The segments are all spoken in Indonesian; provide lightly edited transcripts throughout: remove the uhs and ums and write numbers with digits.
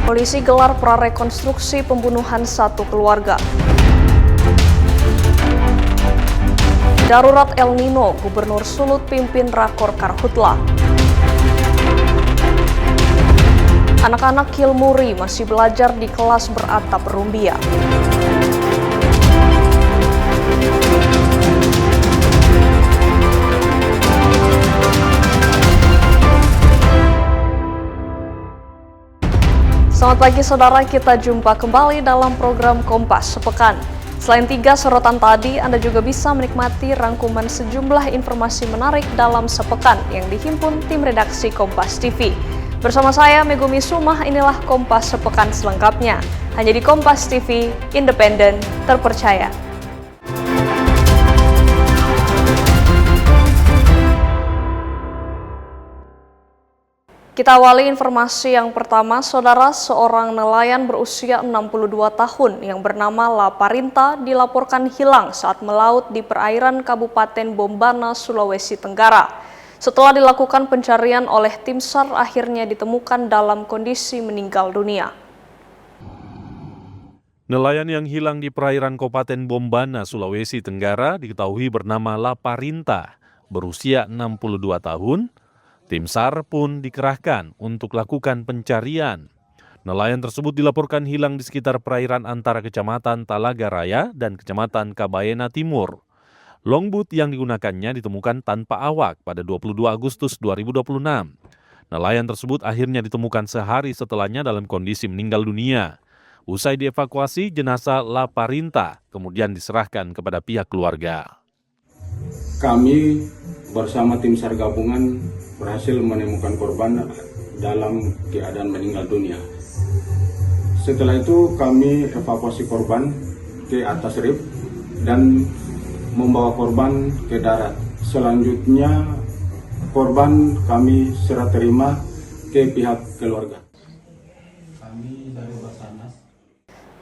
Polisi gelar prarekonstruksi pembunuhan satu keluarga. Darurat El Nino, Gubernur Sulut pimpin rakor Karhutla. Anak-anak Kilmuri masih belajar di kelas beratap Rumbia. Selamat pagi saudara, kita jumpa kembali dalam program Kompas Sepekan. Selain 3 sorotan tadi, Anda juga bisa menikmati rangkuman sejumlah informasi menarik dalam sepekan yang dihimpun tim redaksi Kompas TV. Bersama saya Megumi Sumah, inilah Kompas Sepekan selengkapnya. Hanya di Kompas TV, independen, terpercaya. Kita awali informasi yang pertama, saudara, seorang nelayan berusia 62 tahun yang bernama Laparinta dilaporkan hilang saat melaut di perairan Kabupaten Bombana, Sulawesi Tenggara. Setelah dilakukan pencarian oleh tim SAR, akhirnya ditemukan dalam kondisi meninggal dunia. Nelayan yang hilang di perairan Kabupaten Bombana, Sulawesi Tenggara diketahui bernama Laparinta, berusia 62 tahun. Tim SAR pun dikerahkan untuk lakukan pencarian. Nelayan tersebut dilaporkan hilang di sekitar perairan antara Kecamatan Talaga Raya dan Kecamatan Kabayena Timur. Longboat yang digunakannya ditemukan tanpa awak pada 22 Agustus 2026. Nelayan tersebut akhirnya ditemukan sehari setelahnya dalam kondisi meninggal dunia. Usai dievakuasi, jenazah Laparinta kemudian diserahkan kepada pihak keluarga. Kami bersama tim SAR gabungan berhasil menemukan korban dalam keadaan meninggal dunia. Setelah itu kami evakuasi korban ke atas rif dan membawa korban ke darat. Selanjutnya korban kami serah terima ke pihak keluarga.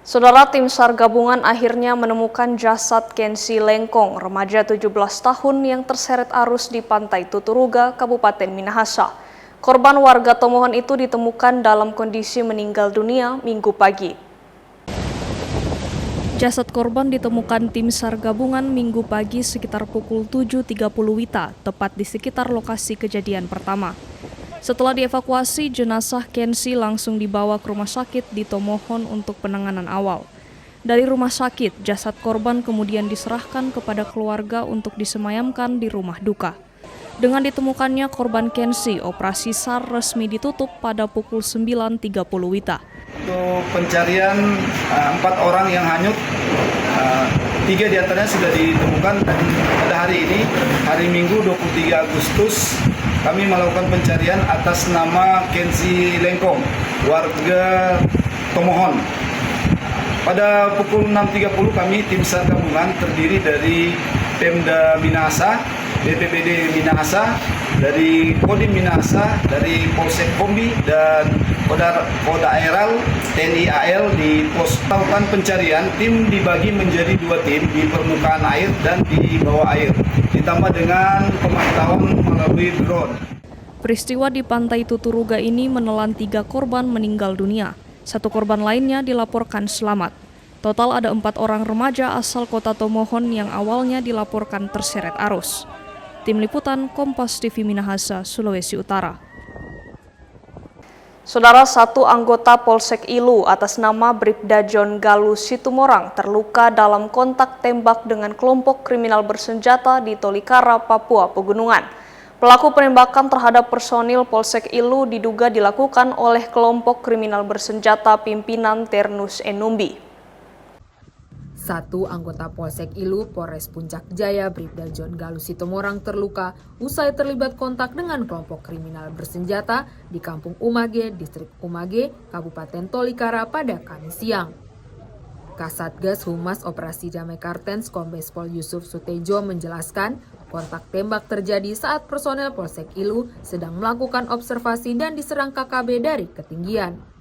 Saudara, tim SAR gabungan akhirnya menemukan jasad Kensi Lengkong, remaja 17 tahun yang terseret arus di Pantai Tuturuga, Kabupaten Minahasa. Korban warga Tomohon itu ditemukan dalam kondisi meninggal dunia Minggu pagi. Jasad korban ditemukan tim SAR gabungan Minggu pagi sekitar pukul 7.30 WITA, tepat di sekitar lokasi kejadian pertama. Setelah dievakuasi, jenazah Kensi langsung dibawa ke rumah sakit di Tomohon untuk penanganan awal. Dari rumah sakit, jasad korban kemudian diserahkan kepada keluarga untuk disemayamkan di rumah duka. Dengan ditemukannya korban Kensi, operasi SAR resmi ditutup pada pukul 9.30 WITA. Untuk pencarian 4 orang yang hanyut, 3 diantaranya sudah ditemukan dan pada hari ini, hari Minggu 23 Agustus, kami melakukan pencarian atas nama Kensi Lengkong, warga Tomohon. Pada pukul 6.30 kami tim SAR gabungan terdiri dari Pemda Minahasa, BPBD Minahasa, dari Kodim Minahasa, dari Polsek Kombi dan Koda Aeral, TNI AL di pos melakukan pencarian. Tim dibagi menjadi 2 tim di permukaan air dan di bawah air, ditambah dengan pemantauan melalui drone. Peristiwa di Pantai Tuturuga ini menelan 3 korban meninggal dunia. 1 korban lainnya dilaporkan selamat. Total ada 4 orang remaja asal kota Tomohon yang awalnya dilaporkan terseret arus. Tim Liputan Kompas TV Minahasa, Sulawesi Utara. Saudara, 1 anggota Polsek Ilu atas nama Bribda John Galuh Situmorang terluka dalam kontak tembak dengan kelompok kriminal bersenjata di Tolikara, Papua Pegunungan. Pelaku penembakan terhadap personil Polsek Ilu diduga dilakukan oleh kelompok kriminal bersenjata pimpinan Ternus Enumbi. 1 anggota Polsek Ilu, Polres Puncak Jaya, Bribda John Galuh Situmorang terluka usai terlibat kontak dengan kelompok kriminal bersenjata di Kampung Umage, Distrik Umage, Kabupaten Tolikara pada Kamis siang. Kasatgas Humas Operasi Damai Kartens Kombes Pol Yusuf Sutejo menjelaskan, kontak tembak terjadi saat personel Polsek Ilu sedang melakukan observasi dan diserang KKB dari ketinggian.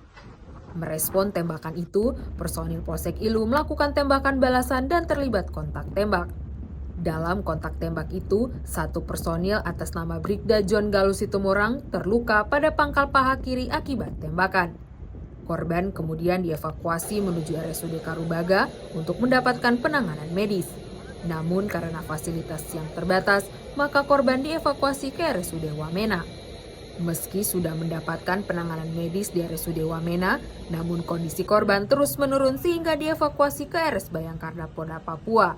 Merespon tembakan itu, personil Polsek Ilu melakukan tembakan balasan dan terlibat kontak tembak. Dalam kontak tembak itu, 1 personil atas nama Bribda John Galuh Situmorang terluka pada pangkal paha kiri akibat tembakan. Korban kemudian dievakuasi menuju RSUD Karubaga untuk mendapatkan penanganan medis. Namun karena fasilitas yang terbatas, maka korban dievakuasi ke RSUD Wamena. Meski sudah mendapatkan penanganan medis di RSUD Wamena, namun kondisi korban terus menurun sehingga dievakuasi ke RS Bayangkara Polda Papua.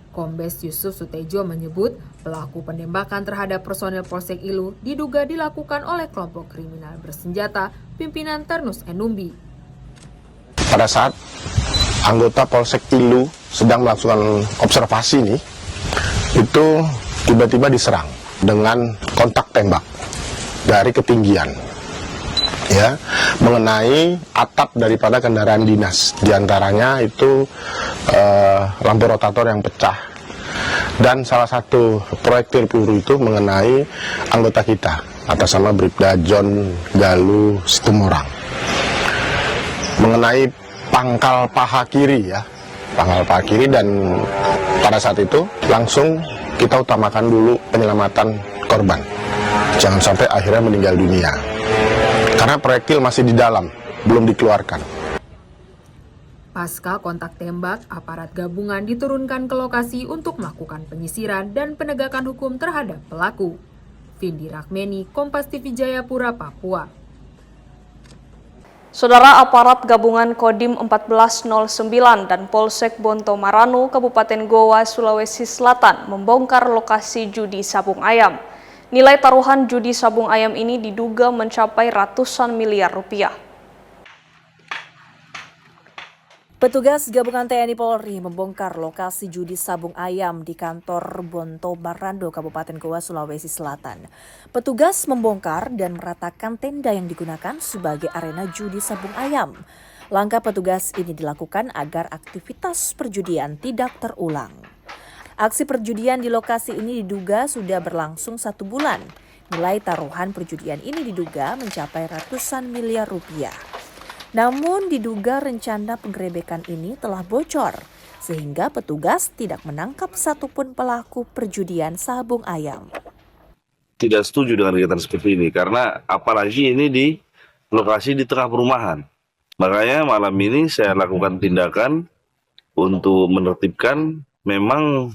Kombes Yusuf Sutejo menyebut pelaku penembakan terhadap personel Polsek Ilu diduga dilakukan oleh kelompok kriminal bersenjata pimpinan Ternus Enumbi. Pada saat anggota Polsek Ilu sedang melakukan observasi nih, itu tiba-tiba diserang dengan kontak tembak dari ketinggian, ya, mengenai atap daripada kendaraan dinas. Di antaranya itu lampu rotator yang pecah, dan salah satu proyektil peluru itu mengenai anggota kita atas nama Bribda John Galuh Situmorang, mengenai pangkal paha kiri, ya, pangkal paha kiri. Dan pada saat itu langsung kita utamakan dulu penyelamatan korban, jangan sampai akhirnya meninggal dunia karena proyektil masih di dalam, belum dikeluarkan. Pasca kontak tembak, aparat gabungan diturunkan ke lokasi untuk melakukan penyisiran dan penegakan hukum terhadap pelaku. Vindi Rakmeni, Kompas TV Jayapura, Papua. Saudara, aparat gabungan Kodim 1409 dan Polsek Bonto Maranu, Kabupaten Goa, Sulawesi Selatan membongkar lokasi judi sabung ayam. Nilai taruhan judi sabung ayam ini diduga mencapai ratusan miliar rupiah. Petugas gabungan TNI Polri membongkar lokasi judi sabung ayam di kantor Bonto Maranu, Kabupaten Goa, Sulawesi Selatan. Petugas membongkar dan meratakan tenda yang digunakan sebagai arena judi sabung ayam. Langkah petugas ini dilakukan agar aktivitas perjudian tidak terulang. Aksi perjudian di lokasi ini diduga sudah berlangsung 1 bulan. Nilai taruhan perjudian ini diduga mencapai ratusan miliar rupiah. Namun diduga rencana penggerebekan ini telah bocor, sehingga petugas tidak menangkap satupun pelaku perjudian sabung ayam. Tidak setuju dengan kegiatan seperti ini, karena apalagi ini di lokasi di tengah perumahan. Makanya malam ini saya lakukan tindakan untuk menertibkan. Memang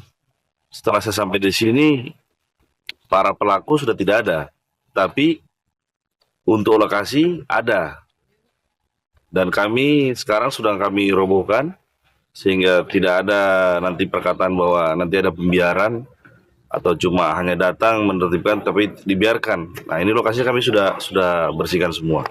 setelah saya sampai di sini, para pelaku sudah tidak ada, tapi untuk lokasi ada. Dan kami sekarang sudah kami robohkan, sehingga tidak ada nanti perkataan bahwa nanti ada pembiaran atau cuma hanya datang menertibkan tapi dibiarkan. Nah, ini lokasi kami sudah bersihkan semua.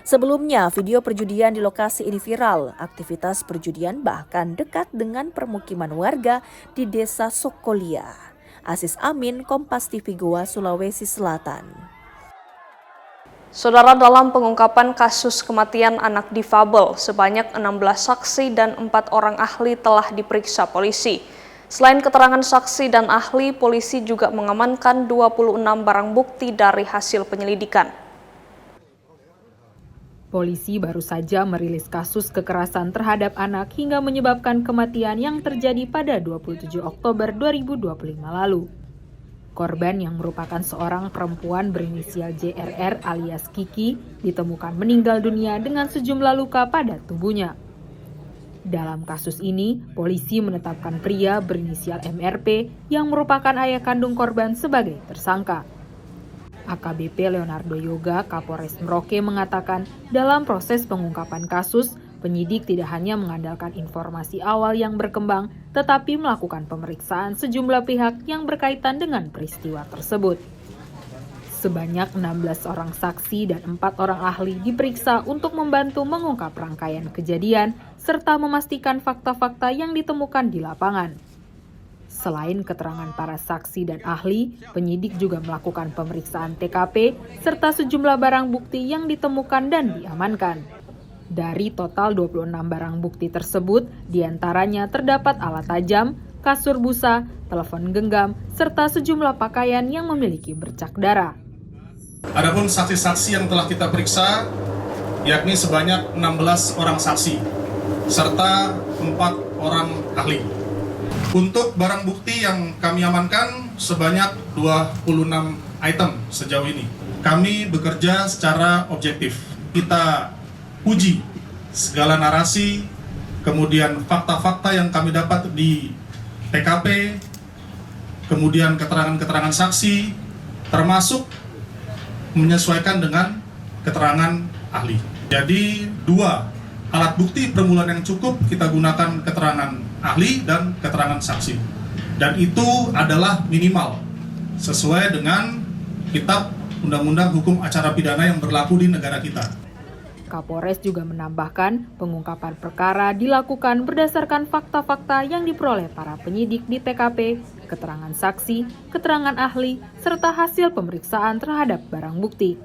Sebelumnya, video perjudian di lokasi ini viral. Aktivitas perjudian bahkan dekat dengan permukiman warga di Desa Sokolia. Aziz Amin, Kompas TV Goa, Sulawesi Selatan. Saudara, dalam pengungkapan kasus kematian anak difabel, sebanyak 16 saksi dan 4 orang ahli telah diperiksa polisi. Selain keterangan saksi dan ahli, polisi juga mengamankan 26 barang bukti dari hasil penyelidikan. Polisi baru saja merilis kasus kekerasan terhadap anak hingga menyebabkan kematian yang terjadi pada 27 Oktober 2025 lalu. Korban yang merupakan seorang perempuan berinisial JRR alias Kiki ditemukan meninggal dunia dengan sejumlah luka pada tubuhnya. Dalam kasus ini, polisi menetapkan pria berinisial MRP yang merupakan ayah kandung korban sebagai tersangka. AKBP Leonardo Yoga, Kapolres Merauke mengatakan dalam proses pengungkapan kasus, penyidik tidak hanya mengandalkan informasi awal yang berkembang, tetapi melakukan pemeriksaan sejumlah pihak yang berkaitan dengan peristiwa tersebut. Sebanyak 16 orang saksi dan 4 orang ahli diperiksa untuk membantu mengungkap rangkaian kejadian serta memastikan fakta-fakta yang ditemukan di lapangan. Selain keterangan para saksi dan ahli, penyidik juga melakukan pemeriksaan TKP serta sejumlah barang bukti yang ditemukan dan diamankan. Dari total 26 barang bukti tersebut, diantaranya terdapat alat tajam, kasur busa, telepon genggam, serta sejumlah pakaian yang memiliki bercak darah. Adapun saksi-saksi yang telah kita periksa, yakni sebanyak 16 orang saksi, serta 4 orang ahli. Untuk barang bukti yang kami amankan sebanyak 26 item sejauh ini. Kami bekerja secara objektif. Kita uji segala narasi, kemudian fakta-fakta yang kami dapat di TKP, kemudian keterangan-keterangan saksi, termasuk menyesuaikan dengan keterangan ahli. Jadi 2 alat bukti permulaan yang cukup kita gunakan keterangan ahli dan keterangan saksi. Dan itu adalah minimal sesuai dengan Kitab Undang-Undang Hukum Acara Pidana yang berlaku di negara kita. Kapolres juga menambahkan pengungkapan perkara dilakukan berdasarkan fakta-fakta yang diperoleh para penyidik di TKP, keterangan saksi, keterangan ahli, serta hasil pemeriksaan terhadap barang bukti.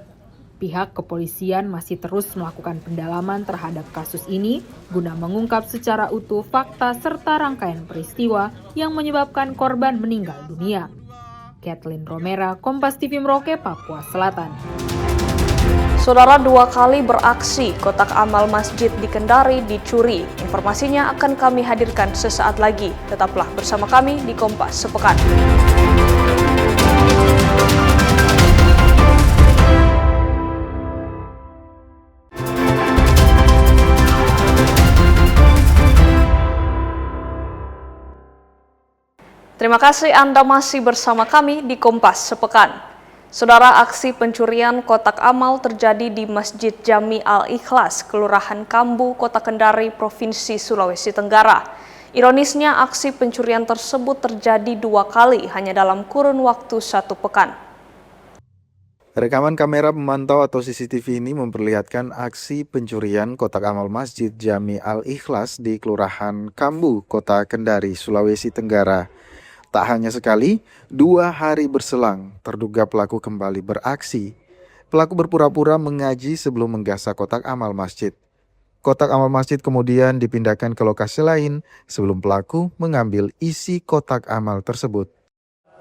Pihak kepolisian masih terus melakukan pendalaman terhadap kasus ini guna mengungkap secara utuh fakta serta rangkaian peristiwa yang menyebabkan korban meninggal dunia. Kathleen Romera, Kompas TV Merauke, Papua Selatan. Saudara 2 kali beraksi, kotak amal masjid di Kendari dicuri. Informasinya akan kami hadirkan sesaat lagi. Tetaplah bersama kami di Kompas Sepekan. Terima kasih Anda masih bersama kami di Kompas Sepekan. Saudara, aksi pencurian kotak amal terjadi di Masjid Jami Al-Ikhlas, Kelurahan Kambu, Kota Kendari, Provinsi Sulawesi Tenggara. Ironisnya, aksi pencurian tersebut terjadi 2 kali hanya dalam kurun waktu 1 pekan. Rekaman kamera pemantau atau CCTV ini memperlihatkan aksi pencurian kotak amal Masjid Jami Al-Ikhlas di Kelurahan Kambu, Kota Kendari, Sulawesi Tenggara. Tak hanya sekali, 2 hari berselang, terduga pelaku kembali beraksi. Pelaku berpura-pura mengaji sebelum menggasak kotak amal masjid. Kotak amal masjid kemudian dipindahkan ke lokasi lain sebelum pelaku mengambil isi kotak amal tersebut.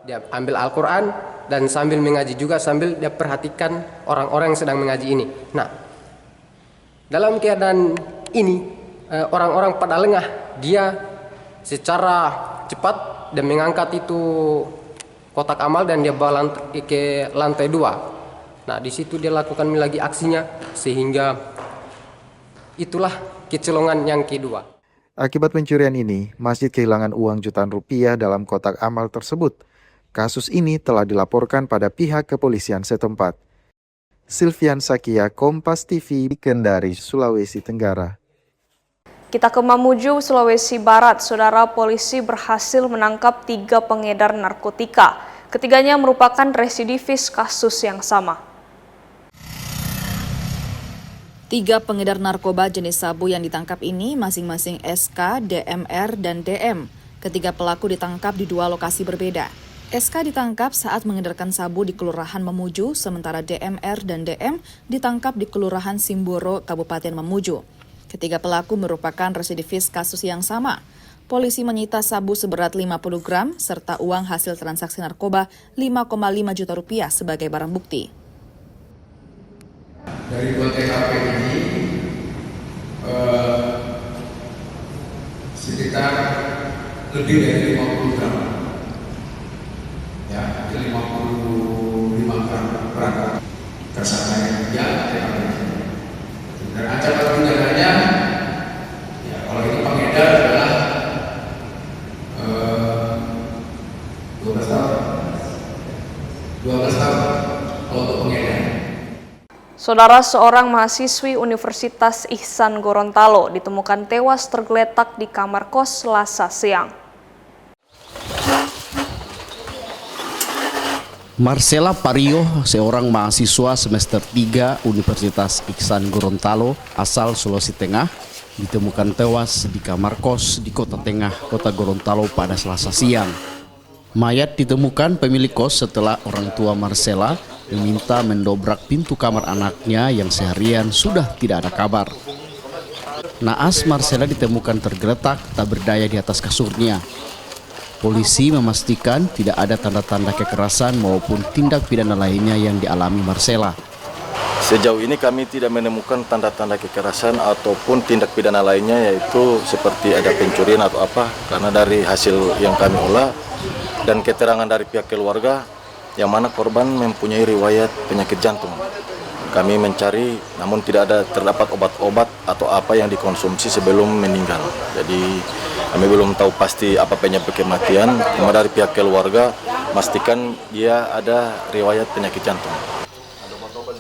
Dia ambil Al-Quran dan sambil mengaji juga, sambil dia perhatikan orang-orang yang sedang mengaji ini. Nah, dalam keadaan ini, orang-orang pada lengah, dia secara cepat dan mengangkat itu kotak amal dan dia bawa ke lantai 2. Nah, di situ dia lakukan lagi aksinya sehingga itulah kecolongan yang kedua. Akibat pencurian ini, masjid kehilangan uang jutaan rupiah dalam kotak amal tersebut. Kasus ini telah dilaporkan pada pihak kepolisian setempat. Silvian Sakia, Kompas TV, Kendari, Sulawesi Tenggara. Kita ke Mamuju, Sulawesi Barat. Saudara, polisi berhasil menangkap 3 pengedar narkotika. Ketiganya merupakan residivis kasus yang sama. 3 pengedar narkoba jenis sabu yang ditangkap ini masing-masing SK, DMR, dan DM. Ketiga pelaku ditangkap di 2 lokasi berbeda. SK ditangkap saat mengedarkan sabu di Kelurahan Mamuju, sementara DMR dan DM ditangkap di Kelurahan Simboro, Kabupaten Mamuju. Ketiga pelaku merupakan residivis kasus yang sama. Polisi menyita sabu seberat 50 gram serta uang hasil transaksi narkoba 5,5 juta rupiah sebagai barang bukti. Dari 2 TKP ini sekitar lebih dari 50 gram. Ya, 55 gram perangkat tersangka yang TKP. Dan ancaman pidananya, ya kalau ini pengedar adalah 12 tahun. 12 tahun kalau untuk pengedar. Saudara, seorang mahasiswi Universitas Ihsan Gorontalo ditemukan tewas tergeletak di kamar kos Selasa siang. Marcela Pario, seorang mahasiswa semester 3 Universitas Ihsan Gorontalo asal Sulawesi Tengah, ditemukan tewas di kamar kos di Kota Tengah, Kota Gorontalo pada Selasa siang. Mayat ditemukan pemilik kos setelah orang tua Marcela meminta mendobrak pintu kamar anaknya yang seharian sudah tidak ada kabar. Naas Marcela ditemukan tergeletak tak berdaya di atas kasurnya. Polisi memastikan tidak ada tanda-tanda kekerasan maupun tindak pidana lainnya yang dialami Marcela. Sejauh ini kami tidak menemukan tanda-tanda kekerasan ataupun tindak pidana lainnya, yaitu seperti ada pencurian atau apa, karena dari hasil yang kami olah dan keterangan dari pihak keluarga yang mana korban mempunyai riwayat penyakit jantung. kami mencari, namun tidak ada terdapat obat-obat atau apa yang dikonsumsi sebelum meninggal. Jadi kami belum tahu pasti apa penyebab kematian. Cuma dari pihak keluarga memastikan dia ada riwayat penyakit jantung.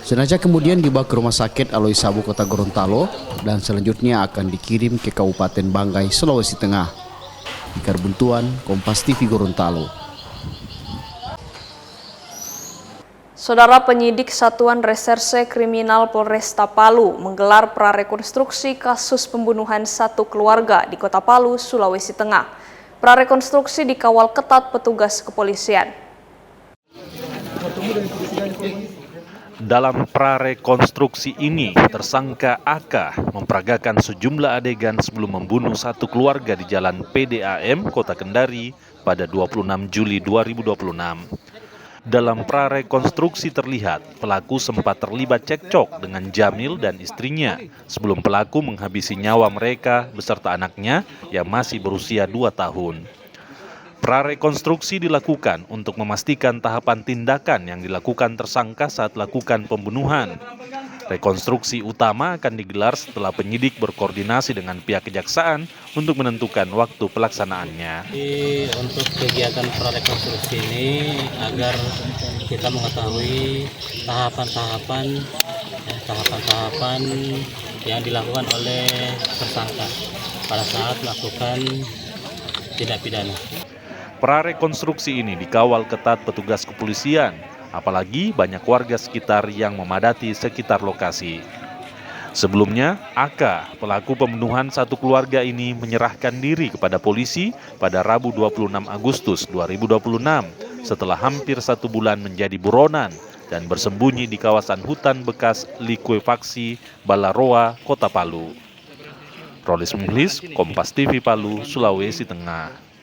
Jenazah kemudian dibawa ke Rumah Sakit Aloy Sabu Kota Gorontalo dan selanjutnya akan dikirim ke Kabupaten Banggai, Sulawesi Tengah. Ikar Buntuan, Kompas TV Gorontalo. Saudara penyidik Satuan Reserse Kriminal Polresta Palu menggelar prarekonstruksi kasus pembunuhan satu keluarga di Kota Palu, Sulawesi Tengah. Prarekonstruksi dikawal ketat petugas kepolisian. Dalam prarekonstruksi ini, tersangka AK memperagakan sejumlah adegan sebelum membunuh satu keluarga di Jalan PDAM, Kota Kendari pada 26 Juli 2026. Dalam prarekonstruksi terlihat pelaku sempat terlibat cekcok dengan Jamil dan istrinya sebelum pelaku menghabisi nyawa mereka beserta anaknya yang masih berusia 2 tahun. Prarekonstruksi dilakukan untuk memastikan tahapan tindakan yang dilakukan tersangka saat lakukan pembunuhan. Rekonstruksi utama akan digelar setelah penyidik berkoordinasi dengan pihak kejaksaan untuk menentukan waktu pelaksanaannya. Untuk kegiatan prarekonstruksi ini agar kita mengetahui tahapan-tahapan yang dilakukan oleh tersangka pada saat melakukan tindak pidana. Prarekonstruksi ini dikawal ketat petugas kepolisian, apalagi banyak warga sekitar yang memadati sekitar lokasi. Sebelumnya, AK, pelaku pembunuhan satu keluarga ini menyerahkan diri kepada polisi pada Rabu 26 Agustus 2026 setelah hampir 1 bulan menjadi buronan dan bersembunyi di kawasan hutan bekas likuifaksi Balaroa, Kota Palu. Rolis Muhlis, Kompas TV Palu, Sulawesi Tengah.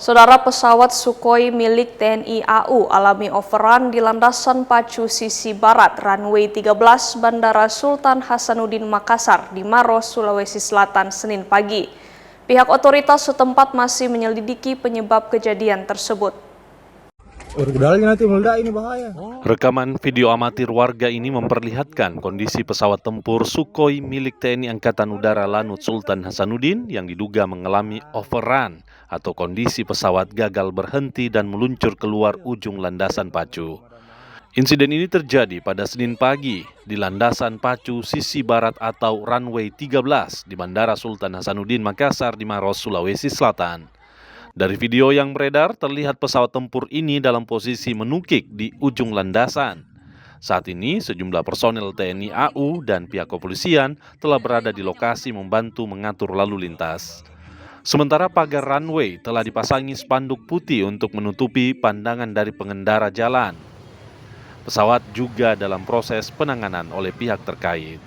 Saudara pesawat Sukhoi milik TNI AU alami overrun di landasan pacu sisi barat runway 13 Bandara Sultan Hasanuddin Makassar di Maros, Sulawesi Selatan, Senin pagi. Pihak otoritas setempat masih menyelidiki penyebab kejadian tersebut. Rekaman video amatir warga ini memperlihatkan kondisi pesawat tempur Sukhoi milik TNI Angkatan Udara Lanut Sultan Hasanuddin yang diduga mengalami overrun atau kondisi pesawat gagal berhenti dan meluncur keluar ujung landasan pacu. Insiden ini terjadi pada Senin pagi di landasan pacu sisi barat atau runway 13 di Bandara Sultan Hasanuddin Makassar di Maros, Sulawesi Selatan. Dari video yang beredar, terlihat pesawat tempur ini dalam posisi menukik di ujung landasan. Saat ini, sejumlah personel TNI AU dan pihak kepolisian telah berada di lokasi membantu mengatur lalu lintas. Sementara pagar runway telah dipasangi spanduk putih untuk menutupi pandangan dari pengendara jalan. Pesawat juga dalam proses penanganan oleh pihak terkait.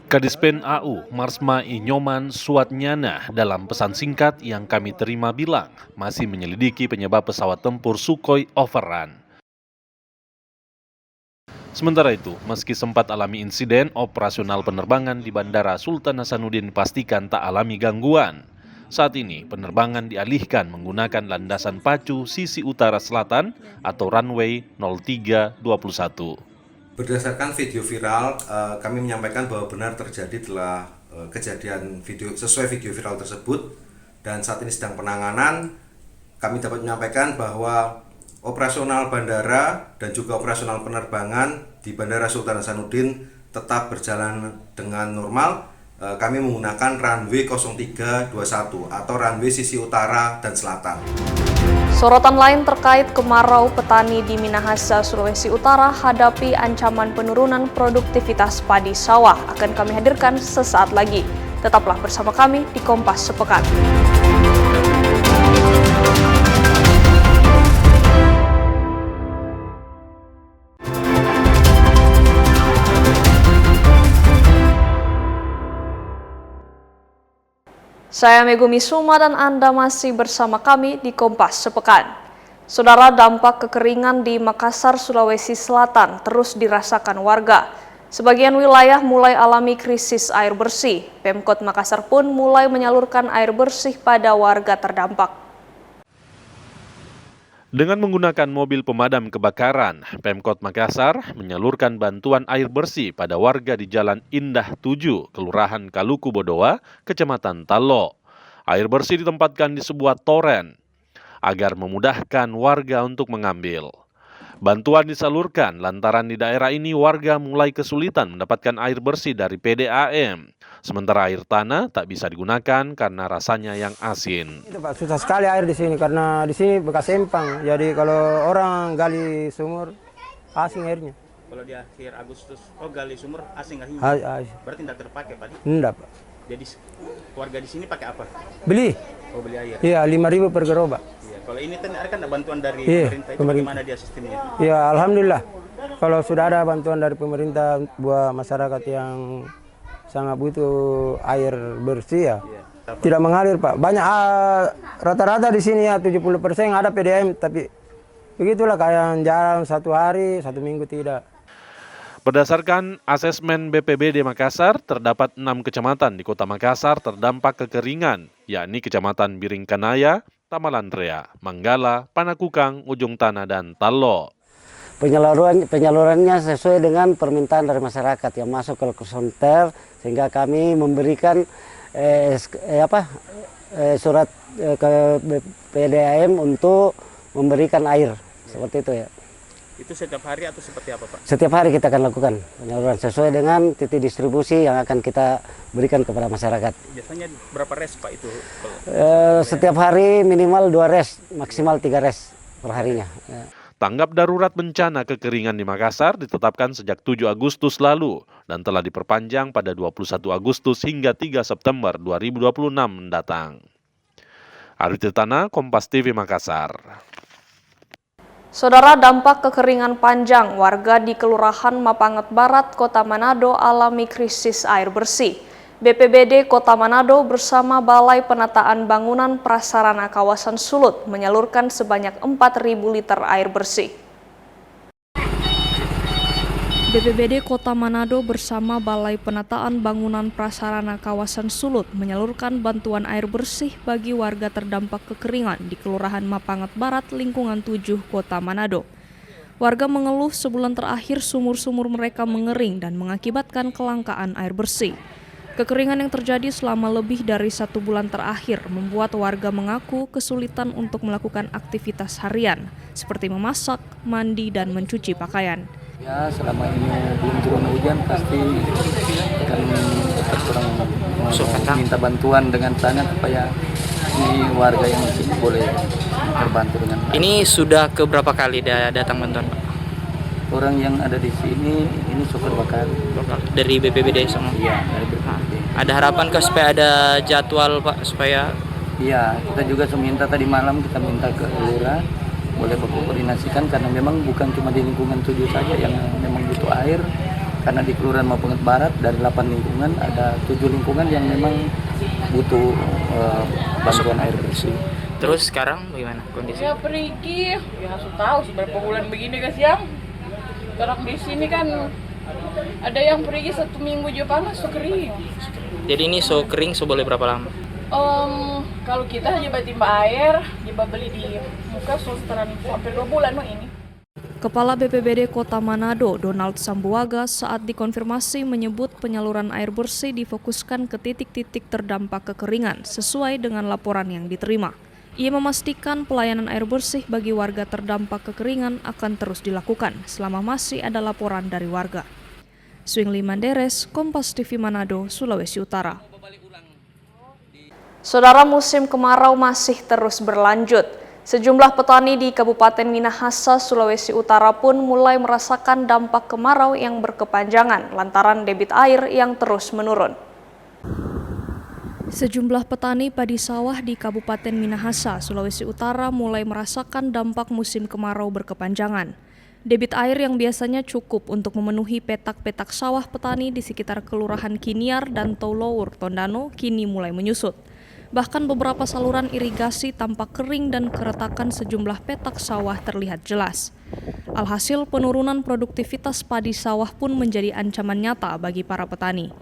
Kadispen AU Marsma Inyoman Suatnyana dalam pesan singkat yang kami terima bilang masih menyelidiki penyebab pesawat tempur Sukhoi overrun. Sementara itu, meski sempat alami insiden, operasional penerbangan di Bandara Sultan Hasanuddin dipastikan tak alami gangguan. Saat ini, penerbangan dialihkan menggunakan landasan pacu sisi utara selatan atau runway 0321. Berdasarkan video viral, kami menyampaikan bahwa benar terjadi telah kejadian sesuai video viral tersebut dan saat ini sedang penanganan. Kami dapat menyampaikan bahwa operasional bandara dan juga operasional penerbangan di Bandara Sultan Hasanuddin tetap berjalan dengan normal. Kami menggunakan runway 0321 atau runway sisi utara dan selatan. Sorotan lain terkait kemarau petani di Minahasa, Sulawesi Utara hadapi ancaman penurunan produktivitas padi sawah akan kami hadirkan sesaat lagi. Tetaplah bersama kami di Kompas Sepekan. Saya Megumi Suma dan Anda masih bersama kami di Kompas Sepekan. Saudara, dampak kekeringan di Makassar, Sulawesi Selatan terus dirasakan warga. Sebagian wilayah mulai alami krisis air bersih. Pemkot Makassar pun mulai menyalurkan air bersih pada warga terdampak. Dengan menggunakan mobil pemadam kebakaran, Pemkot Makassar menyalurkan bantuan air bersih pada warga di Jalan Indah 7, Kelurahan Kaluku Bodoa, Kecamatan Tallo. Air bersih ditempatkan di sebuah toren agar memudahkan warga untuk mengambil. Bantuan disalurkan lantaran di daerah ini warga mulai kesulitan mendapatkan air bersih dari PDAM. Sementara air tanah tak bisa digunakan karena rasanya yang asin. Itu Pak, susah sekali air di sini karena di sini bekas empang. Jadi kalau orang gali sumur asing airnya. Kalau di akhir Agustus, gali sumur asing nggak? Berarti tidak terpakai Pak? Tidak Pak. Jadi warga di sini pakai apa? Beli. Oh, beli air? Iya, 5.000 per gerobak. Iya, kalau ini kan ada bantuan dari pemerintah, itu bagaimana dia sistemnya? Iya, alhamdulillah. Kalau sudah ada bantuan dari pemerintah buat masyarakat yang sangat butuh air bersih ya. Tidak mengalir Pak. Banyak rata-rata di sini ya 70% ada PDAM, tapi begitulah kayak jalan 1 hari, 1 minggu tidak. Berdasarkan asesmen BPBD Makassar, terdapat 6 kecamatan di Kota Makassar terdampak kekeringan, yakni Kecamatan Biringkanaya, Tamalandrea, Manggala, Panakukang, Ujung Tanah, dan Tallo. Penyalurannya sesuai dengan permintaan dari masyarakat yang masuk ke konter, sehingga kami memberikan surat ke PDAM untuk memberikan air, seperti itu ya. Itu setiap hari atau seperti apa Pak? Setiap hari kita akan lakukan penyaluran sesuai dengan titik distribusi yang akan kita berikan kepada masyarakat. Biasanya berapa res Pak itu? Setiap hari minimal 2 res, maksimal 3 res per harinya. Tanggap darurat bencana kekeringan di Makassar ditetapkan sejak 7 Agustus lalu dan telah diperpanjang pada 21 Agustus hingga 3 September 2026 mendatang. Arif Tirtana, Kompas TV Makassar. Saudara, dampak kekeringan panjang warga di Kelurahan Mapanget Barat, Kota Manado alami krisis air bersih. BPBD Kota Manado bersama Balai Penataan Bangunan Prasarana Kawasan Sulut menyalurkan sebanyak 4.000 liter air bersih. BPBD Kota Manado bersama Balai Penataan Bangunan Prasarana Kawasan Sulut menyalurkan bantuan air bersih bagi warga terdampak kekeringan di Kelurahan Mapanget Barat, lingkungan 7, Kota Manado. Warga mengeluh sebulan terakhir sumur-sumur mereka mengering dan mengakibatkan kelangkaan air bersih. Kekeringan yang terjadi selama lebih dari 1 bulan terakhir membuat warga mengaku kesulitan untuk melakukan aktivitas harian, seperti memasak, mandi, dan mencuci pakaian. Ya, selama ini belum turun hujan pasti akan kurang minta bantuan dengan sangat supaya ini warga yang masih boleh terbantu dengan. Ini sudah ke berapa kali datang bantuan Pak? Orang yang ada di sini ini sudah bakal dari BPBD semua. Iya, dari BPBD. Ada harapan kah supaya ada jadwal Pak supaya? Iya, kita juga minta tadi malam kita minta ke lurah boleh berkoordinasikan karena memang bukan cuma di lingkungan 7 saja yang memang butuh air, karena di Kelurahan Mapanget Barat dari 8 lingkungan ada 7 lingkungan yang memang butuh bantuan air bersih. Terus sekarang bagaimana kondisi? Ya pergi, ya tahu seberapa bulan begini guys yang orang di sini kan ada yang pergi 1 minggu juga panas so kering. Jadi ini so kering so boleh berapa lama? Kalau kita hanya timba air, coba beli di muka sekitaran hampir 2 bulan ini. Kepala BPBD Kota Manado, Donald Sambuaga, saat dikonfirmasi menyebut penyaluran air bersih difokuskan ke titik-titik terdampak kekeringan sesuai dengan laporan yang diterima. Ia memastikan pelayanan air bersih bagi warga terdampak kekeringan akan terus dilakukan selama masih ada laporan dari warga. Swingli Manderes, Kompas TV Manado, Sulawesi Utara. Saudara, musim kemarau masih terus berlanjut. Sejumlah petani di Kabupaten Minahasa, Sulawesi Utara pun mulai merasakan dampak kemarau yang berkepanjangan lantaran debit air yang terus menurun. Sejumlah petani padi sawah di Kabupaten Minahasa, Sulawesi Utara mulai merasakan dampak musim kemarau berkepanjangan. Debit air yang biasanya cukup untuk memenuhi petak-petak sawah petani di sekitar Kelurahan Kiniar dan Tolowur, Tondano kini mulai menyusut. Bahkan beberapa saluran irigasi tampak kering dan keretakan sejumlah petak sawah terlihat jelas. Alhasil penurunan produktivitas padi sawah pun menjadi ancaman nyata bagi para petani.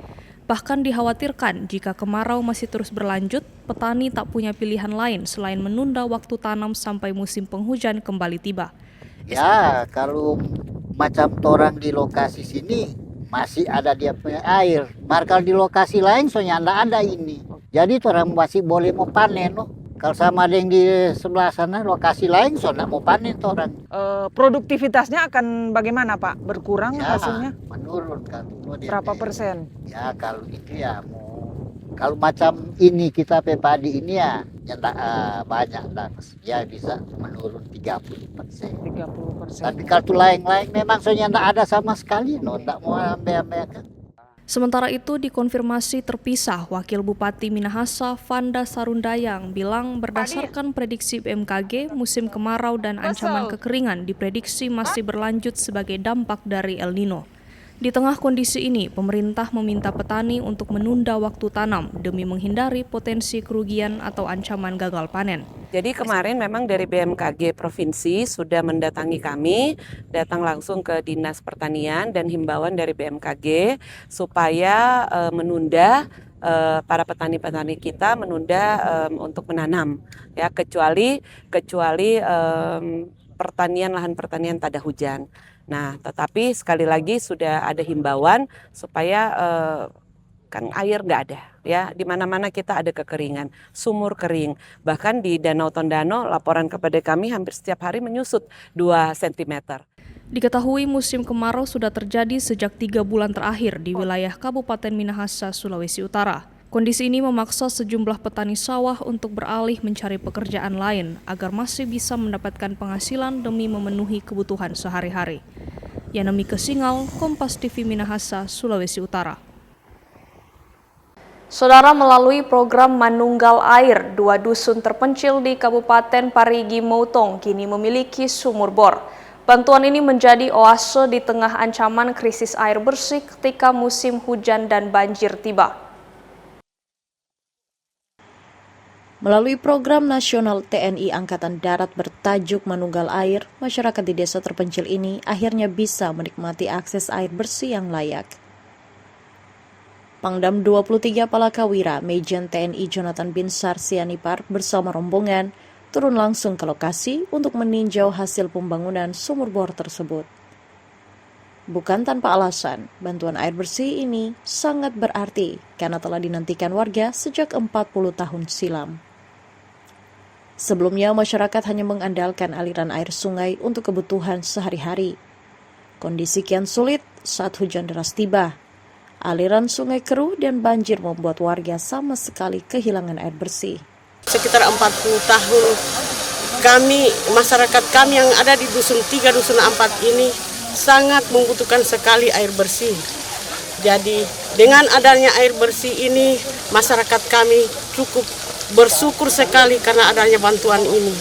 Bahkan dikhawatirkan jika kemarau masih terus berlanjut, petani tak punya pilihan lain selain menunda waktu tanam sampai musim penghujan kembali tiba. Ya, kalau macam torang di lokasi sini masih ada dia punya air. Markal di lokasi lain soalnya enggak ada ini. Jadi torang masih boleh mau panen loh. Kalau sama ada yang di sebelah sana lokasi lain soalnya mau panen torang. Produktivitasnya akan bagaimana Pak? Berkurang ya, hasilnya? Menurun kan. Berapa persen? Ya kalau itu ya kalau macam ini kita padi ini ya banyak lah. Ya bisa menurun 30%. 30%. Tapi kalau lain-lain memang soalnya enggak ada sama sekali, enggak mau ambil kan. Sementara itu dikonfirmasi terpisah, Wakil Bupati Minahasa Vanda Sarundayang bilang berdasarkan prediksi BMKG, musim kemarau dan ancaman kekeringan diprediksi masih berlanjut sebagai dampak dari El Nino. Di tengah kondisi ini, pemerintah meminta petani untuk menunda waktu tanam demi menghindari potensi kerugian atau ancaman gagal panen. Jadi kemarin memang dari BMKG Provinsi sudah mendatangi kami, datang langsung ke Dinas Pertanian dan himbauan dari BMKG supaya menunda para petani-petani kita menunda untuk menanam, ya kecuali pertanian lahan pertanian tak ada hujan. Nah, tetapi sekali lagi sudah ada himbauan supaya kan air nggak ada, ya di mana-mana kita ada kekeringan, sumur kering, bahkan di Danau Tondano laporan kepada kami hampir setiap hari menyusut 2 cm. Diketahui musim kemarau sudah terjadi sejak 3 bulan terakhir di wilayah Kabupaten Minahasa, Sulawesi Utara. Kondisi ini memaksa sejumlah petani sawah untuk beralih mencari pekerjaan lain agar masih bisa mendapatkan penghasilan demi memenuhi kebutuhan sehari-hari. Yanemi Kesingal, Kompas TV Minahasa, Sulawesi Utara. Saudara, melalui program Manunggal Air, 2 dusun terpencil di Kabupaten Parigi Motong kini memiliki sumur bor. Bantuan ini menjadi oase di tengah ancaman krisis air bersih ketika musim hujan dan banjir tiba. Melalui program nasional TNI Angkatan Darat bertajuk Manunggal Air, masyarakat di desa terpencil ini akhirnya bisa menikmati akses air bersih yang layak. Pangdam 23 Palakawira, Majen TNI Jonathan Binsar Sianipar bersama rombongan turun langsung ke lokasi untuk meninjau hasil pembangunan sumur bor tersebut. Bukan tanpa alasan, bantuan air bersih ini sangat berarti karena telah dinantikan warga sejak 40 tahun silam. Sebelumnya, masyarakat hanya mengandalkan aliran air sungai untuk kebutuhan sehari-hari. Kondisi kian sulit saat hujan deras tiba. Aliran sungai keruh dan banjir membuat warga sama sekali kehilangan air bersih. Sekitar 40 tahun kami, masyarakat kami yang ada di Dusun 3, Dusun 4 ini sangat membutuhkan sekali air bersih. Jadi dengan adanya air bersih ini, masyarakat kami cukup bersyukur sekali karena adanya bantuan ini.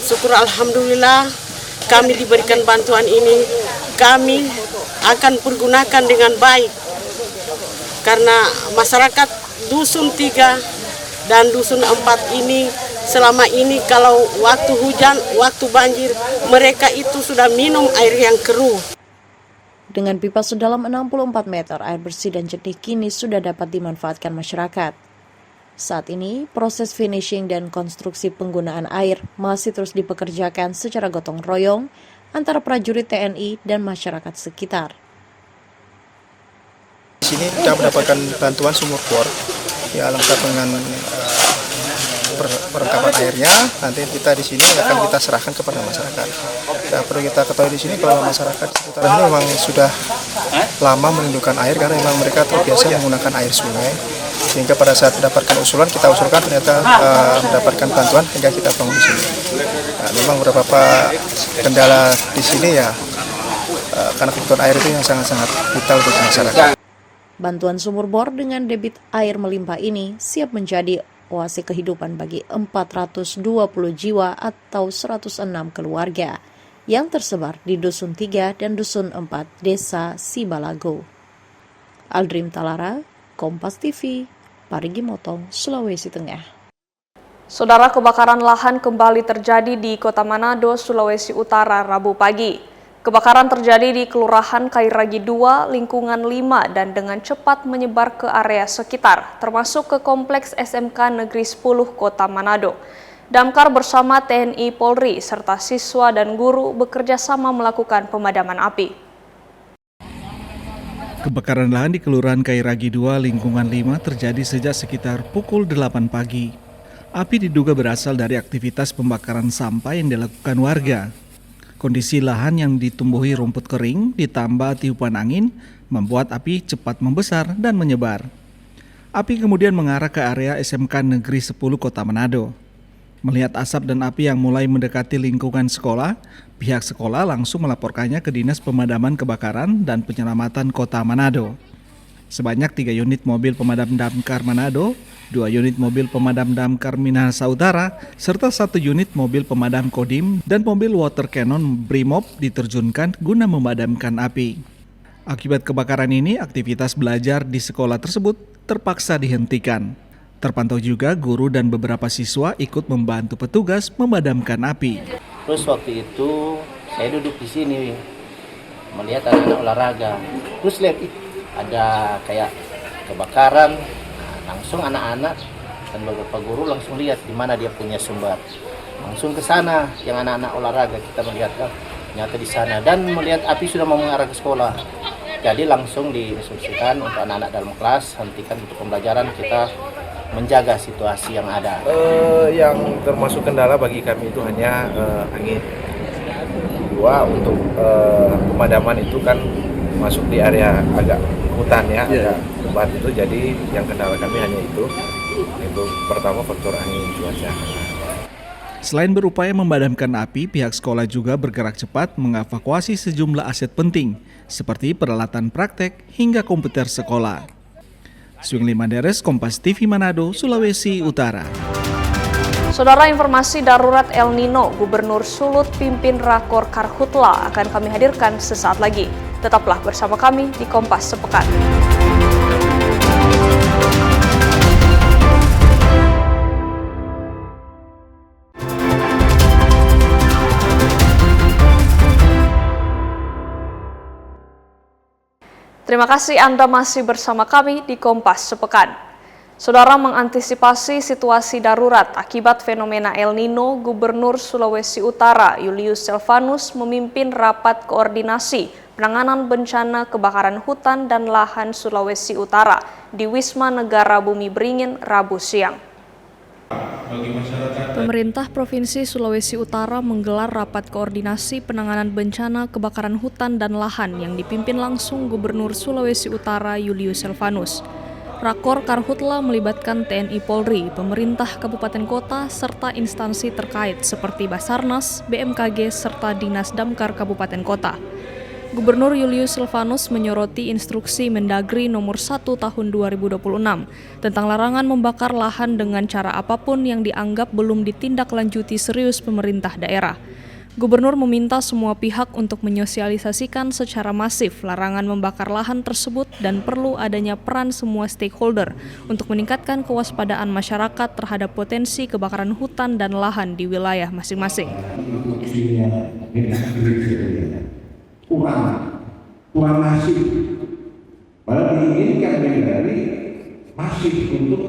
Syukur alhamdulillah kami diberikan bantuan ini, kami akan pergunakan dengan baik. Karena masyarakat Dusun 3 dan Dusun 4 ini selama ini kalau waktu hujan, waktu banjir, mereka itu sudah minum air yang keruh. Dengan pipa sedalam 64 meter, air bersih dan jernih kini sudah dapat dimanfaatkan masyarakat. Saat ini, proses finishing dan konstruksi penggunaan air masih terus dipekerjakan secara gotong royong antara prajurit TNI dan masyarakat sekitar. Di sini kita mendapatkan bantuan sumur bor, ya lengkap dengan perlengkapan airnya. Nanti kita di sini akan kita serahkan kepada masyarakat. Nah, perlu kita ketahui di sini kalau masyarakat sekitar ini memang sudah lama merindukan air karena memang mereka terbiasa menggunakan air sungai. Sehingga pada saat mendapatkan usulan, kita usulkan ternyata mendapatkan bantuan hingga kita bangun di sini. Nah, memang beberapa kendala di sini ya karena kebutuhan air itu yang sangat-sangat vital untuk masyarakat. Bantuan sumur bor dengan debit air melimpah ini siap menjadi oase kehidupan bagi 420 jiwa atau 106 keluarga yang tersebar di Dusun 3 dan Dusun 4 Desa Sibalago. Aldrim Talara, Kompas TV, Parigi Motong, Sulawesi Tengah. Saudara, kebakaran lahan kembali terjadi di Kota Manado, Sulawesi Utara, Rabu pagi. Kebakaran terjadi di Kelurahan Kairagi 2, lingkungan 5 dan dengan cepat menyebar ke area sekitar, termasuk ke Kompleks SMK Negeri 10 Kota Manado. Damkar bersama TNI Polri serta siswa dan guru bekerja sama melakukan pemadaman api. Kebakaran lahan di Kelurahan Kairagi 2, lingkungan 5 terjadi sejak sekitar pukul 8 pagi. Api diduga berasal dari aktivitas pembakaran sampah yang dilakukan warga. Kondisi lahan yang ditumbuhi rumput kering ditambah tiupan angin membuat api cepat membesar dan menyebar. Api kemudian mengarah ke area SMK Negeri 10 Kota Manado. Melihat asap dan api yang mulai mendekati lingkungan sekolah, pihak sekolah langsung melaporkannya ke Dinas Pemadaman Kebakaran dan Penyelamatan Kota Manado. Sebanyak 3 unit mobil pemadam damkar Manado, 2 unit mobil pemadam damkar Minahasa Utara, serta 1 unit mobil pemadam Kodim dan mobil water cannon Brimob diterjunkan guna memadamkan api. Akibat kebakaran ini, aktivitas belajar di sekolah tersebut terpaksa dihentikan. Terpantau juga guru dan beberapa siswa ikut membantu petugas memadamkan api. Terus waktu itu saya duduk di sini melihat anak-anak olahraga. Terus lihat ada kayak kebakaran. Langsung anak-anak dan beberapa guru langsung lihat di mana dia punya sumber. Langsung ke sana yang anak-anak olahraga kita melihat nyata di sana dan melihat api sudah mau mengarah ke sekolah. Jadi langsung diinstruksikan untuk anak-anak dalam kelas hentikan untuk pembelajaran, kita menjaga situasi yang ada. Yang termasuk kendala bagi kami itu hanya angin. Dua, untuk pemadaman itu kan masuk di area agak hutan ya, agak lebat itu, jadi yang kendala kami hanya itu pertama faktor angin cuaca. Selain berupaya memadamkan api, pihak sekolah juga bergerak cepat mengevakuasi sejumlah aset penting seperti peralatan praktek hingga komputer sekolah. Swingli Manderes, Kompas TV Manado, Sulawesi Utara. Saudara, informasi darurat El Nino, Gubernur Sulut pimpin Rakor Karhutla akan kami hadirkan sesaat lagi. Tetaplah bersama kami di Kompas Sepekan. Terima kasih Anda masih bersama kami di Kompas Sepekan. Saudara, mengantisipasi situasi darurat akibat fenomena El Nino, Gubernur Sulawesi Utara Julius Selvanus memimpin rapat koordinasi penanganan bencana kebakaran hutan dan lahan Sulawesi Utara di Wisma Negara Bumi Beringin, Rabu siang. Pemerintah Provinsi Sulawesi Utara menggelar rapat koordinasi penanganan bencana kebakaran hutan dan lahan yang dipimpin langsung Gubernur Sulawesi Utara Julius Selvanus. Rakor Karhutla melibatkan TNI Polri, pemerintah kabupaten kota, serta instansi terkait seperti Basarnas, BMKG, serta Dinas Damkar Kabupaten Kota. Gubernur Julius Selvanus menyoroti instruksi Mendagri nomor 1 tahun 2026 tentang larangan membakar lahan dengan cara apapun yang dianggap belum ditindaklanjuti serius pemerintah daerah. Gubernur meminta semua pihak untuk menyosialisasikan secara masif larangan membakar lahan tersebut dan perlu adanya peran semua stakeholder untuk meningkatkan kewaspadaan masyarakat terhadap potensi kebakaran hutan dan lahan di wilayah masing-masing. Kurang masif. Padahal diinginkan dari masif untuk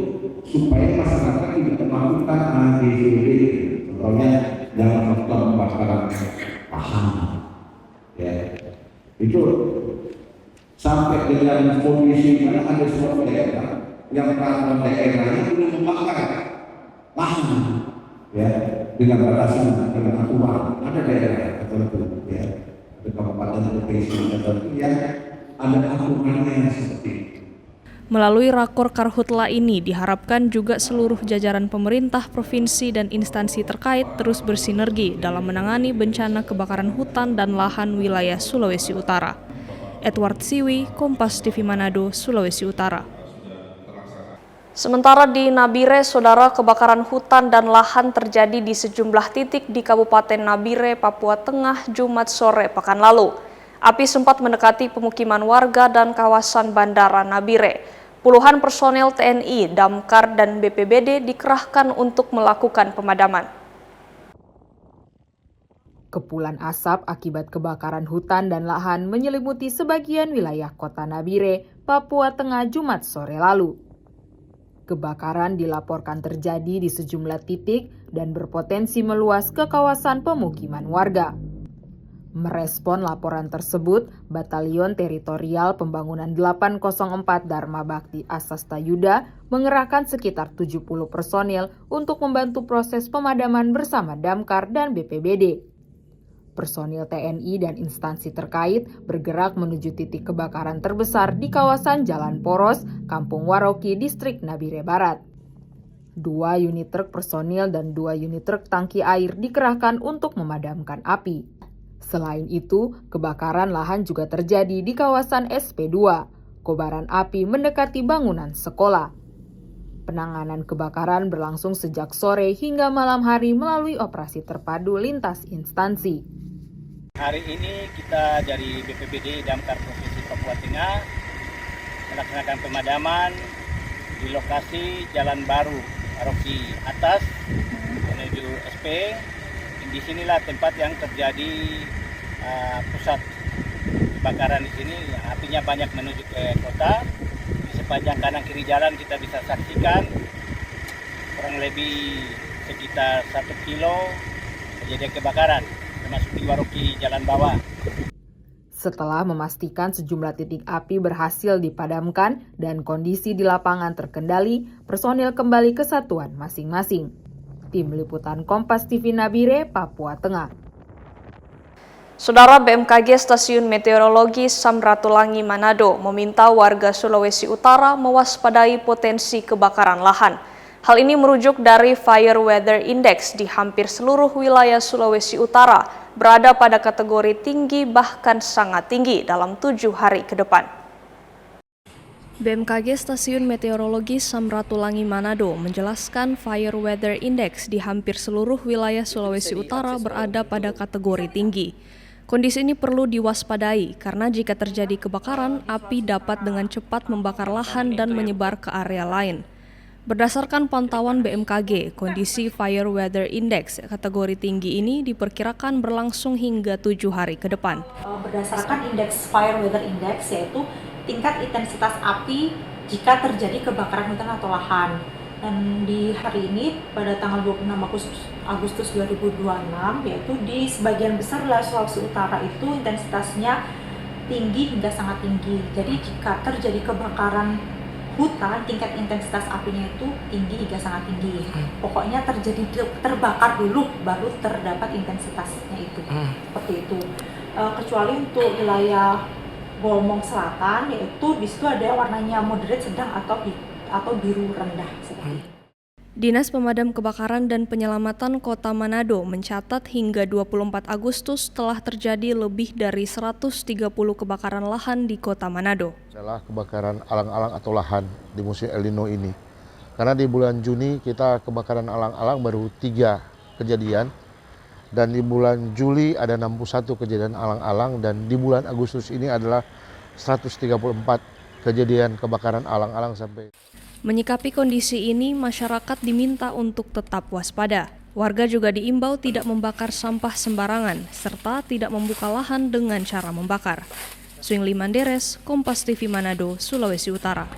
supaya masyarakat tidak melakukan ADCD, contohnya jangan melakukan pembakaran lahan. Ya, itu sampai dengan kondisi mana ada sebuah daerah yang peraturan daerahnya boleh membakar lahan, ya, dengan batasan dengan aturan. Ada daerah tertentu, ya, ada kabupaten provinsi tertentu yang ada aturannya seperti itu. Melalui Rakor Karhutla ini diharapkan juga seluruh jajaran pemerintah provinsi dan instansi terkait terus bersinergi dalam menangani bencana kebakaran hutan dan lahan wilayah Sulawesi Utara. Edward Siwi, Kompas TV Manado, Sulawesi Utara. Sementara di Nabire, saudara, kebakaran hutan dan lahan terjadi di sejumlah titik di Kabupaten Nabire, Papua Tengah, Jumat sore pekan lalu. Api sempat mendekati pemukiman warga dan kawasan Bandara Nabire. Puluhan personel TNI, Damkar, dan BPBD dikerahkan untuk melakukan pemadaman. Kepulan asap akibat kebakaran hutan dan lahan menyelimuti sebagian wilayah kota Nabire, Papua Tengah Jumat sore lalu. Kebakaran dilaporkan terjadi di sejumlah titik dan berpotensi meluas ke kawasan pemukiman warga. Merespon laporan tersebut, Batalion Teritorial Pembangunan 804 Dharma Bakti Asastayuda mengerahkan sekitar 70 personil untuk membantu proses pemadaman bersama Damkar dan BPBD. Personil TNI dan instansi terkait bergerak menuju titik kebakaran terbesar di kawasan Jalan Poros, Kampung Waroki, Distrik Nabire Barat. 2 unit truk personil dan 2 unit truk tangki air dikerahkan untuk memadamkan api. Selain itu, kebakaran lahan juga terjadi di kawasan SP2. Kobaran api mendekati bangunan sekolah. Penanganan kebakaran berlangsung sejak sore hingga malam hari melalui operasi terpadu lintas instansi. Hari ini kita dari BPBD Damkar Provinsi Papua Tengah melaksanakan pemadaman di lokasi Jalan Baru Waroki Atas menuju SP. Di sinilah tempat yang terjadi pusat kebakaran di sini. Apinya banyak menuju ke kota. Di sepanjang kanan kiri jalan kita bisa saksikan kurang lebih sekitar 1 kilo kejadian kebakaran, termasuk di Waroki Jalan Bawah. Setelah memastikan sejumlah titik api berhasil dipadamkan dan kondisi di lapangan terkendali, personil kembali ke satuan masing-masing. Tim Liputan Kompas TV Nabire, Papua Tengah. Saudara, BMKG Stasiun Meteorologi Samratulangi Manado meminta warga Sulawesi Utara mewaspadai potensi kebakaran lahan. Hal ini merujuk dari Fire Weather Index di hampir seluruh wilayah Sulawesi Utara berada pada kategori tinggi bahkan sangat tinggi dalam 7 hari ke depan. BMKG Stasiun Meteorologi Samratulangi Manado menjelaskan Fire Weather Index di hampir seluruh wilayah Sulawesi Utara berada pada kategori tinggi. Kondisi ini perlu diwaspadai karena jika terjadi kebakaran, api dapat dengan cepat membakar lahan dan menyebar ke area lain. Berdasarkan pantauan BMKG, kondisi Fire Weather Index kategori tinggi ini diperkirakan berlangsung hingga 7 hari ke depan. Berdasarkan indeks Fire Weather Index, yaitu tingkat intensitas api jika terjadi kebakaran hutan atau lahan. Dan di hari ini, pada tanggal 26 Agustus 2026, yaitu di sebagian besar wilayah Sulawesi Utara itu intensitasnya tinggi hingga sangat tinggi. Jadi jika terjadi kebakaran hutan, tingkat intensitas apinya itu tinggi hingga sangat tinggi. Pokoknya terbakar dulu, baru terdapat intensitasnya itu. Seperti itu. Kecuali untuk wilayah Golmong Selatan, yaitu di situ ada warnanya moderate, sedang atau biru rendah. Seperti itu. Dinas Pemadam Kebakaran dan Penyelamatan Kota Manado mencatat hingga 24 Agustus telah terjadi lebih dari 130 kebakaran lahan di Kota Manado. Adalah kebakaran alang-alang atau lahan di musim El Nino ini. Karena di bulan Juni kita kebakaran alang-alang baru 3 kejadian, dan di bulan Juli ada 61 kejadian alang-alang, dan di bulan Agustus ini adalah 134 kejadian kebakaran alang-alang sampai. Menyikapi kondisi ini, masyarakat diminta untuk tetap waspada. Warga juga diimbau tidak membakar sampah sembarangan, serta tidak membuka lahan dengan cara membakar. Swingli Manderes, Kompas TV Manado, Sulawesi Utara.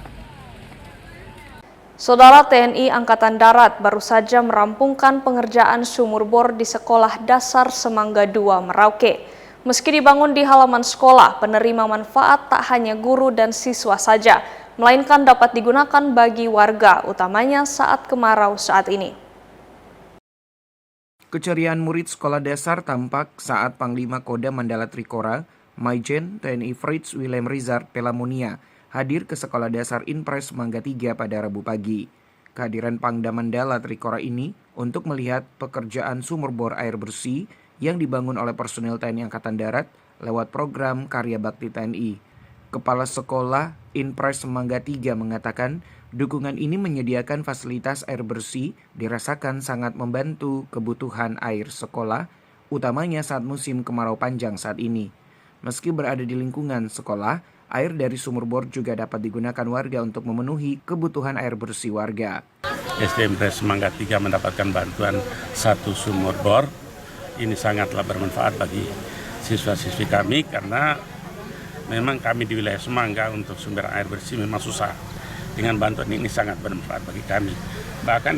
Saudara, TNI Angkatan Darat baru saja merampungkan pengerjaan sumur bor di Sekolah Dasar Semangga II Merauke. Meski dibangun di halaman sekolah, penerima manfaat tak hanya guru dan siswa saja, melainkan dapat digunakan bagi warga, utamanya saat kemarau saat ini. Keceriaan murid sekolah dasar tampak saat Panglima Koda Mandala Trikora, Maijen TNI Fritz Willem Rizard Pelamonia, hadir ke Sekolah Dasar Inpres Semangga III pada Rabu pagi. Kehadiran Pangdam Mandala Trikora ini untuk melihat pekerjaan sumur bor air bersih yang dibangun oleh personil TNI Angkatan Darat lewat program Karya Bakti TNI. Kepala Sekolah Inpres Semangga III mengatakan dukungan ini menyediakan fasilitas air bersih dirasakan sangat membantu kebutuhan air sekolah, utamanya saat musim kemarau panjang saat ini. Meski berada di lingkungan sekolah, air dari sumur bor juga dapat digunakan warga untuk memenuhi kebutuhan air bersih warga. SD Inpres Semangga III mendapatkan bantuan 1 sumur bor ini sangatlah bermanfaat bagi siswa-siswi kami karena memang kami di wilayah Semangga untuk sumber air bersih memang susah. Dengan bantuan ini sangat bermanfaat bagi kami. Bahkan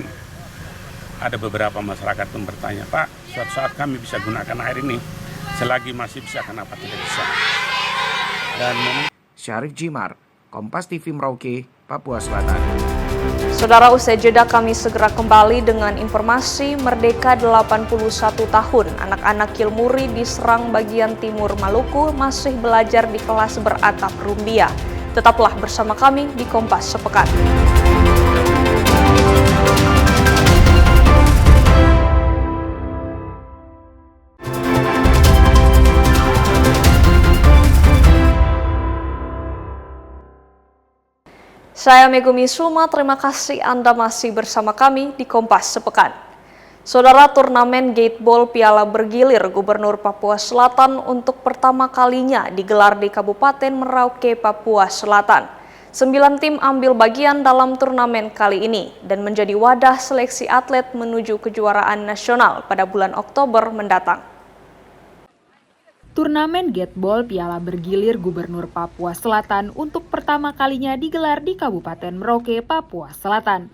ada beberapa masyarakat yang bertanya, Pak, suatu saat kami bisa gunakan air ini. Selagi masih bisa, kenapa tidak bisa? Dan Syarif Jimar, Kompas TV Merauke, Papua Selatan. Saudara, usai jeda kami segera kembali dengan informasi Merdeka 81 tahun. Anak-anak Kilmuri di Serang bagian timur Maluku masih belajar di kelas beratap rumbia. Tetaplah bersama kami di Kompas Sepekan. Saya Megumi Sulma, terima kasih Anda masih bersama kami di Kompas Sepekan. Saudara, turnamen Gateball Piala Bergilir Gubernur Papua Selatan untuk pertama kalinya digelar di Kabupaten Merauke, Papua Selatan. 9 tim ambil bagian dalam turnamen kali ini dan menjadi wadah seleksi atlet menuju kejuaraan nasional pada bulan Oktober mendatang. Turnamen Gateball Piala Bergilir Gubernur Papua Selatan untuk pertama kalinya digelar di Kabupaten Merauke, Papua Selatan.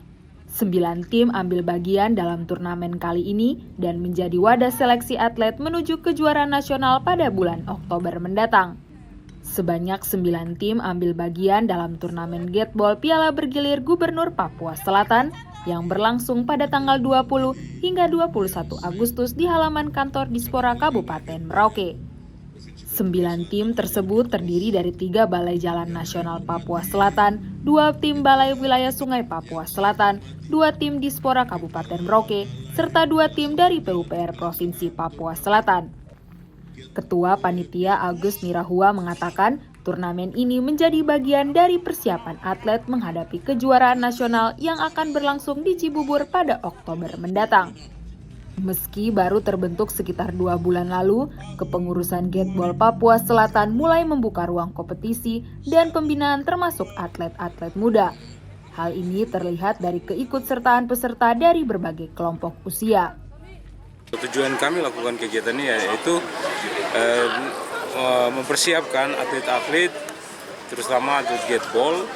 9 tim ambil bagian dalam turnamen kali ini dan menjadi wadah seleksi atlet menuju kejuaraan nasional pada bulan Oktober mendatang. Sebanyak 9 tim ambil bagian dalam turnamen Gateball Piala Bergilir Gubernur Papua Selatan yang berlangsung pada tanggal 20 hingga 21 Agustus di halaman kantor Dispora Kabupaten Merauke. 9 tim tersebut terdiri dari 3 Balai Jalan Nasional Papua Selatan, 2 tim Balai Wilayah Sungai Papua Selatan, 2 tim Dispora Kabupaten Merauke, serta 2 tim dari PUPR Provinsi Papua Selatan. Ketua Panitia Agus Nirahua mengatakan turnamen ini menjadi bagian dari persiapan atlet menghadapi kejuaraan nasional yang akan berlangsung di Cibubur pada Oktober mendatang. Meski baru terbentuk sekitar 2 bulan lalu, kepengurusan Gateball Papua Selatan mulai membuka ruang kompetisi dan pembinaan termasuk atlet-atlet muda. Hal ini terlihat dari keikutsertaan peserta dari berbagai kelompok usia. Tujuan kami lakukan kegiatan ini yaitu mempersiapkan atlet-atlet, terutama atlet Gateball,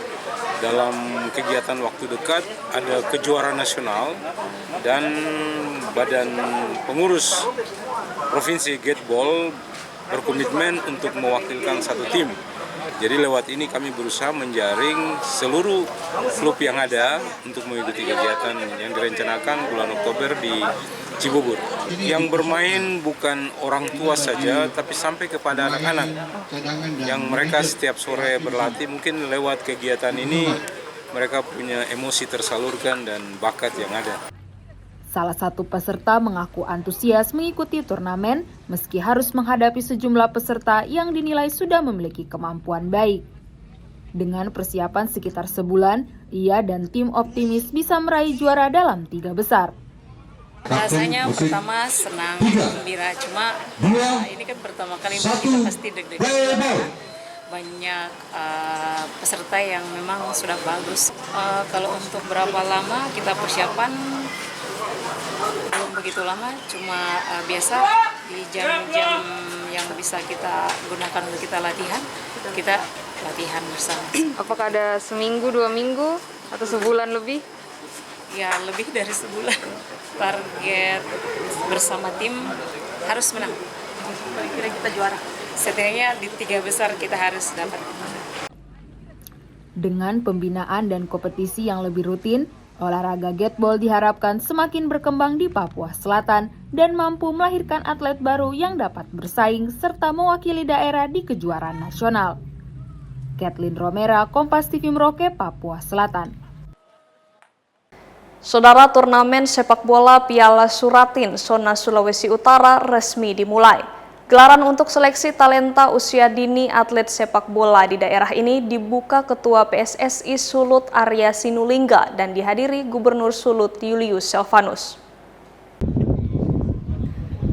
dalam kegiatan waktu dekat ada kejuaraan nasional dan Badan Pengurus Provinsi Gateball berkomitmen untuk mewakilkan satu tim. Jadi lewat ini kami berusaha menjaring seluruh klub yang ada untuk mengikuti kegiatan yang direncanakan bulan Oktober di Cibubur. Yang bermain bukan orang tua saja, tapi sampai kepada anak-anak yang mereka setiap sore berlatih. Mungkin lewat kegiatan ini mereka punya emosi tersalurkan dan bakat yang ada. Salah satu peserta mengaku antusias mengikuti turnamen meski harus menghadapi sejumlah peserta yang dinilai sudah memiliki kemampuan baik. Dengan persiapan sekitar sebulan, ia dan tim optimis bisa meraih juara dalam 3 besar. Rasanya pertama senang, gembira, cuma ini kan pertama kali kita pasti deg-degan. Banyak peserta yang memang sudah bagus. Kalau untuk berapa lama kita persiapan, belum begitu lama, cuma biasa di jam-jam yang bisa kita gunakan untuk kita latihan bersama. Apakah ada seminggu, 2 minggu, atau sebulan lebih? Ya, lebih dari sebulan. Target bersama tim harus menang. Kira-kira kita juara. Setidaknya di 3 besar kita harus dapat. Dengan pembinaan dan kompetisi yang lebih rutin, olahraga Gateball diharapkan semakin berkembang di Papua Selatan dan mampu melahirkan atlet baru yang dapat bersaing serta mewakili daerah di kejuaraan nasional. Kathleen Romera, Kompas TV Merauke, Papua Selatan. Saudara, turnamen sepak bola Piala Suratin Zona Sulawesi Utara resmi dimulai. Gelaran untuk seleksi talenta usia dini atlet sepak bola di daerah ini dibuka Ketua PSSI Sulut Arya Sinulinga dan dihadiri Gubernur Sulut Julius Selvanus.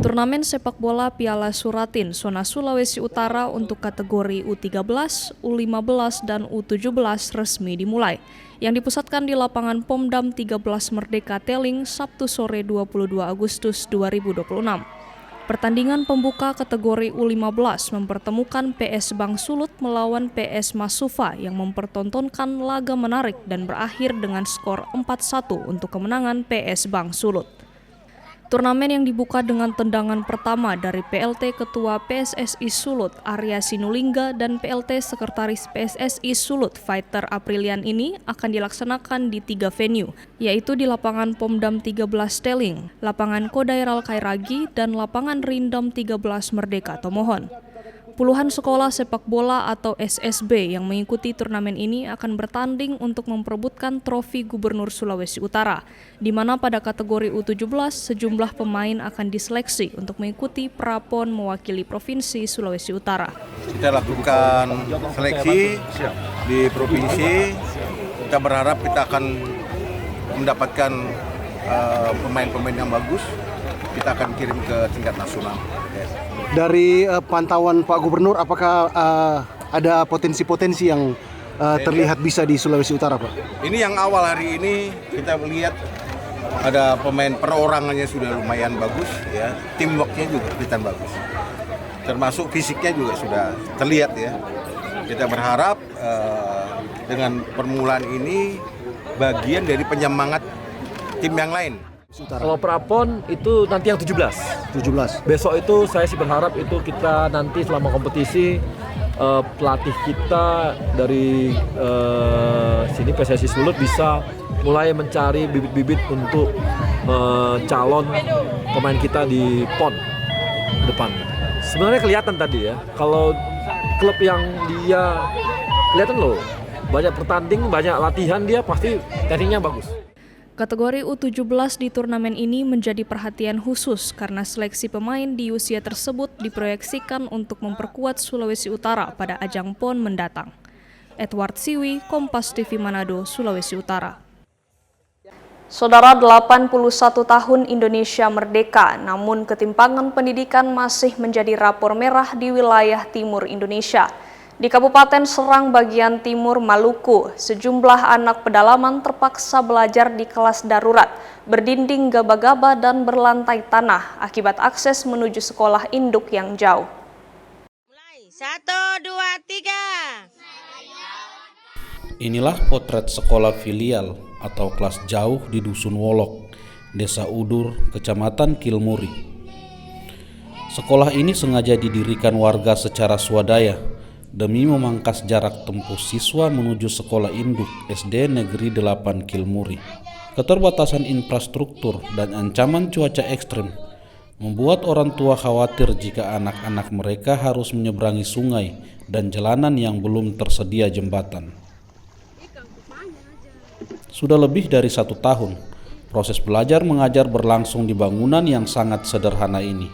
Turnamen sepak bola Piala Suratin Zona Sulawesi Utara untuk kategori U13, U15, dan U17 resmi dimulai, yang dipusatkan di lapangan Pomdam 13 Merdeka Teling Sabtu sore 22 Agustus 2026. Pertandingan pembuka kategori U15 mempertemukan PS Bank Sulut melawan PS Masufa yang mempertontonkan laga menarik dan berakhir dengan skor 4-1 untuk kemenangan PS Bank Sulut. Turnamen yang dibuka dengan tendangan pertama dari PLT Ketua PSSI Sulut Arya Sinulinga dan PLT Sekretaris PSSI Sulut Fighter Aprilian ini akan dilaksanakan di 3 venue, yaitu di Lapangan Pomdam 13 Teling, Lapangan Kodairal Kairagi, dan Lapangan Rindam 13 Merdeka Tomohon. Puluhan sekolah sepak bola atau SSB yang mengikuti turnamen ini akan bertanding untuk memperebutkan trofi Gubernur Sulawesi Utara, di mana pada kategori U17 sejumlah pemain akan diseleksi untuk mengikuti prapon mewakili Provinsi Sulawesi Utara. Kita lakukan seleksi di provinsi, kita berharap kita akan mendapatkan pemain-pemain yang bagus, kita akan kirim ke tingkat nasional. Dari pantauan Pak Gubernur, apakah ada potensi-potensi yang terlihat bisa di Sulawesi Utara, Pak? Ini yang awal hari ini kita melihat ada pemain perorangannya sudah lumayan bagus, ya, teamworknya juga kelihatan bagus, termasuk fisiknya juga sudah terlihat ya. Kita berharap dengan permulaan ini bagian dari penyemangat tim yang lain. Kalau prapon itu nanti yang 17. Besok itu saya sih berharap itu kita nanti selama kompetisi pelatih kita dari sini PSSI Sulut bisa mulai mencari bibit-bibit untuk calon pemain kita di PON depan. Sebenarnya kelihatan tadi ya, kalau klub yang dia kelihatan loh, banyak pertanding, banyak latihan, dia pasti tekniknya bagus. Kategori U17 di turnamen ini menjadi perhatian khusus karena seleksi pemain di usia tersebut diproyeksikan untuk memperkuat Sulawesi Utara pada ajang PON mendatang. Edward Siwi, Kompas TV Manado, Sulawesi Utara. Saudara, 81 tahun Indonesia merdeka, namun ketimpangan pendidikan masih menjadi rapor merah di wilayah timur Indonesia. Di Kabupaten Serang bagian timur Maluku, sejumlah anak pedalaman terpaksa belajar di kelas darurat, berdinding gaba-gaba dan berlantai tanah akibat akses menuju sekolah induk yang jauh. 1, 2, 3. Inilah potret sekolah filial atau kelas jauh di Dusun Wolok, Desa Udur, Kecamatan Kilmuri. Sekolah ini sengaja didirikan warga secara swadaya demi memangkas jarak tempuh siswa menuju sekolah induk SD Negeri 8 Kilmuri. Keterbatasan infrastruktur dan ancaman cuaca ekstrim membuat orang tua khawatir jika anak-anak mereka harus menyeberangi sungai dan jalanan yang belum tersedia jembatan. Sudah lebih dari 1 tahun, proses belajar mengajar berlangsung di bangunan yang sangat sederhana ini.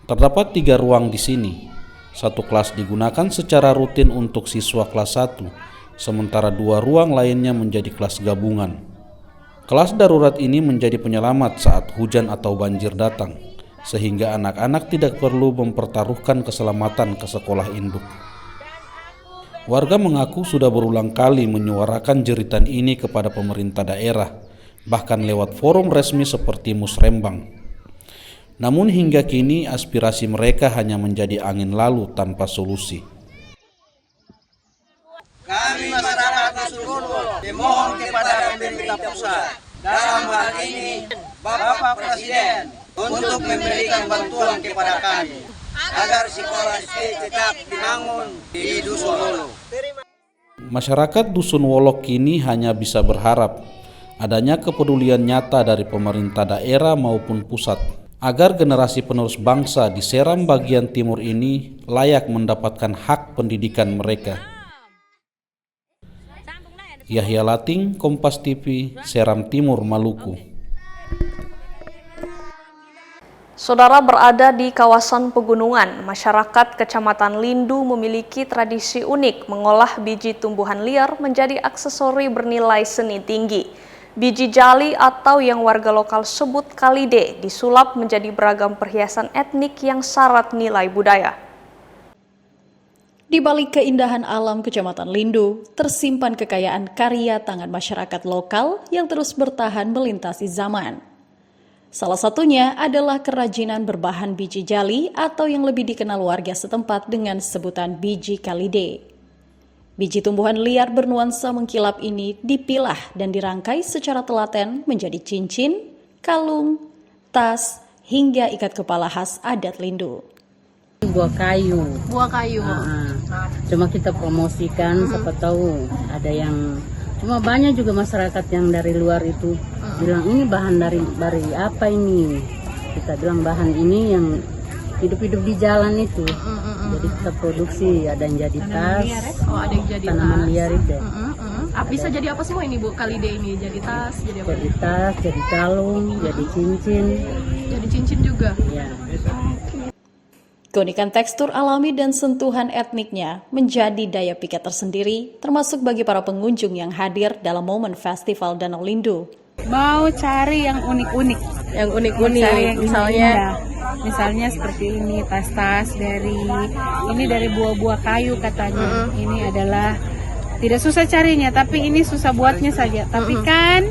Terdapat 3 ruang di sini. 1 kelas digunakan secara rutin untuk siswa kelas 1, sementara 2 ruang lainnya menjadi kelas gabungan. Kelas darurat ini menjadi penyelamat saat hujan atau banjir datang, sehingga anak-anak tidak perlu mempertaruhkan keselamatan ke sekolah induk. Warga mengaku sudah berulang kali menyuarakan jeritan ini kepada pemerintah daerah, bahkan lewat forum resmi seperti Musrembang. Namun hingga kini aspirasi mereka hanya menjadi angin lalu tanpa solusi. Kami masyarakat Dusun Wolok memohon kepada pemerintah pusat dalam hal ini Bapak Presiden untuk memberikan bantuan kepada kami agar sekolah SD tetap dibangun di Dusun Wolok. Masyarakat Dusun Wolok kini hanya bisa berharap adanya kepedulian nyata dari pemerintah daerah maupun pusat agar generasi penerus bangsa di Seram bagian timur ini layak mendapatkan hak pendidikan mereka. Yahya Lating, Kompas TV, Seram Timur, Maluku. Saudara, berada di kawasan pegunungan, masyarakat Kecamatan Lindu memiliki tradisi unik mengolah biji tumbuhan liar menjadi aksesori bernilai seni tinggi. Biji jali atau yang warga lokal sebut kalide disulap menjadi beragam perhiasan etnik yang syarat nilai budaya. Di balik keindahan alam Kecamatan Lindu, tersimpan kekayaan karya tangan masyarakat lokal yang terus bertahan melintasi zaman. Salah satunya adalah kerajinan berbahan biji jali atau yang lebih dikenal warga setempat dengan sebutan biji kalide. Biji tumbuhan liar bernuansa mengkilap ini dipilah dan dirangkai secara telaten menjadi cincin, kalung, tas, hingga ikat kepala khas adat Lindu. Buah kayu. Buah kayu. Cuma kita promosikan, siapa tahu ada yang, cuma banyak juga masyarakat yang dari luar itu bilang ini bahan dari apa ini? Kita bilang bahan ini yang hidup-hidup di jalan itu. Jadi kita produksi, ada yang jadi tas, ada yang jadi tanaman liar itu. Bisa jadi apa semua ini Bu? Kalide ini jadi tas, jadi apa? Jadi tas, jadi kalung, jadi cincin. Jadi cincin juga. Ya. Keunikan tekstur alami dan sentuhan etniknya menjadi daya pikat tersendiri, termasuk bagi para pengunjung yang hadir dalam momen Festival Danau Lindu. Mau cari yang unik-unik. Yang unik-unik, misalnya seperti ini, tas-tas dari buah-buah kayu katanya. Ini adalah tidak susah carinya, tapi ini susah buatnya saja. Tapi kan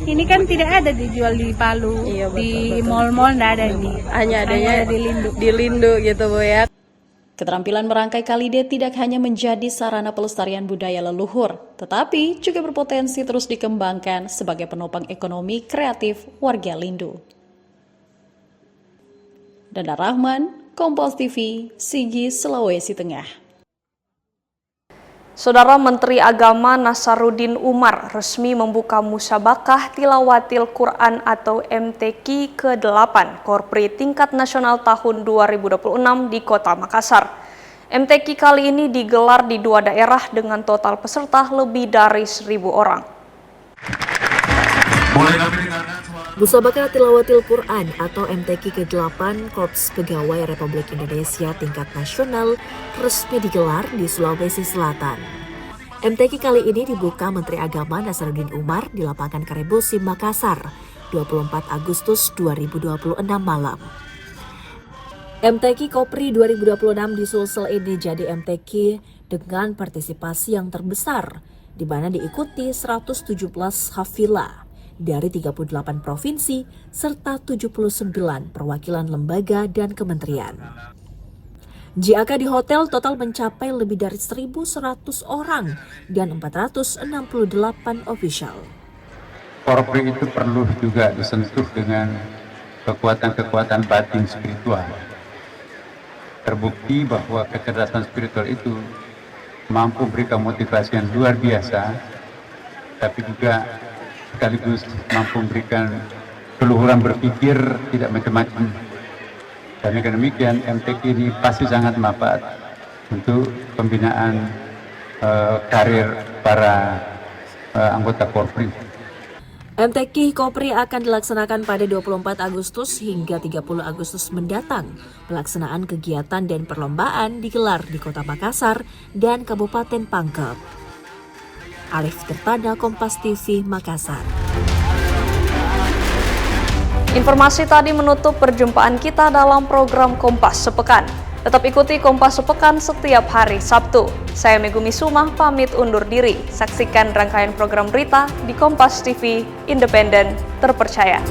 ini kan tidak ada dijual di Palu, di mall-mall tidak ada ini. Hanya adanya di Lindu gitu Bu ya. Keterampilan merangkai kalide tidak hanya menjadi sarana pelestarian budaya leluhur, tetapi juga berpotensi terus dikembangkan sebagai penopang ekonomi kreatif warga Lindu. Dana Rahman, Kompas TV, Sigi, Sulawesi Tengah. Saudara Menteri Agama Nasaruddin Umar resmi membuka musabakah tilawatil Quran atau MTQ ke-8 Korpri tingkat nasional tahun 2026 di Kota Makassar. MTQ kali ini digelar di 2 daerah dengan total peserta lebih dari 1.000 orang. Musabakah Tilawatil Quran atau MTQ ke-8 Korps Pegawai Republik Indonesia tingkat nasional resmi digelar di Sulawesi Selatan. MTQ kali ini dibuka Menteri Agama Nasaruddin Umar di lapangan Karebosi, Makassar, 24 Agustus 2026 malam. MTQ Kopri 2026 di Sulsel ini jadi MTQ dengan partisipasi yang terbesar, di mana diikuti 117 hafilah dari 38 provinsi serta 79 perwakilan lembaga dan kementerian. JAK di hotel total mencapai lebih dari 1.100 orang dan 468 official. Korpri itu perlu juga disentuh dengan kekuatan-kekuatan batin spiritual. Terbukti bahwa kecerdasan spiritual itu mampu memberikan motivasi yang luar biasa, tapi juga sekaligus mampu memberikan keluhuran berpikir tidak macam-macam. Dan dengan demikian MTQ ini pasti sangat manfaat untuk pembinaan karir para anggota Korpri. MTQ Kopri akan dilaksanakan pada 24 Agustus hingga 30 Agustus mendatang. Pelaksanaan kegiatan dan perlombaan digelar di Kota Makassar dan Kabupaten Pangkep. Arif Tirtada, Kompas TV, Makassar. Informasi tadi menutup perjumpaan kita dalam program Kompas Sepekan. Tetap ikuti Kompas Sepekan setiap hari Sabtu. Saya Megumi Sumah pamit undur diri. Saksikan rangkaian program berita di Kompas TV, independen, terpercaya.